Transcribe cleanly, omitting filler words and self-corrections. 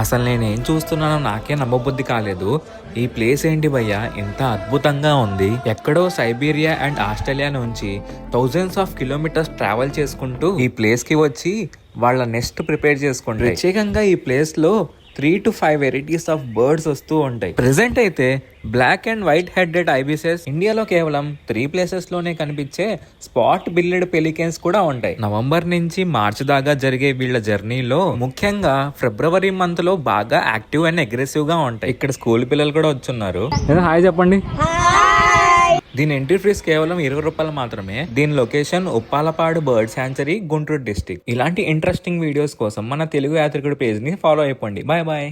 అసలు నేనేం చూస్తున్నానో నాకే నమ్మబుద్ధి కాలేదు. ఈ ప్లేస్ ఏంటి భయ్యా ఇంత అద్భుతంగా ఉంది. ఎక్కడో సైబీరియా అండ్ ఆస్ట్రేలియా నుంచి థౌజండ్స్ ఆఫ్ కిలోమీటర్స్ ట్రావెల్ చేసుకుంటూ ఈ ప్లేస్ కి వచ్చి వాళ్ళ నెస్ట్ ప్రిపేర్ చేసుకుంటారు. ప్రత్యేకంగా ఈ ప్లేస్ లో 3 to 5 వెరైటీస్ ఆఫ్ బర్డ్స్ వస్తూ ఉంటాయి. ప్రెసెంట్ అయితే బ్లాక్ అండ్ వైట్ హెడెడ్ ఐబిసెస్ ఇండియాలో కేవలం 3 ప్లేసెస్ లోనే కనిపించే స్పాట్ బిల్లెడ్ పెలికెన్స్ కూడా ఉంటాయి. నవంబర్ నుంచి మార్చి దాకా జరిగే వీళ్ళ జర్నీలో ముఖ్యంగా ఫిబ్రవరి మంత్ లో బాగా యాక్టివ్ అండ్ అగ్రెసివ్ గా ఉంటాయి. ఇక్కడ స్కూల్ పిల్లలు కూడా వచ్చున్నారు. హాయ్ చెప్పండి. దీని ఎంట్రీ ఫీజ్ కేవలం 20 రూపాయలు మాత్రమే. దీని location Uppalapadu bird sanctuary, Guntur district. ఇలాంటి ఇంట్రెస్టింగ్ వీడియోస్ కోసం మన తెలుగు యాత్రికుడు పేజ్ ని ఫాలో అయిపోండి. Bye bye.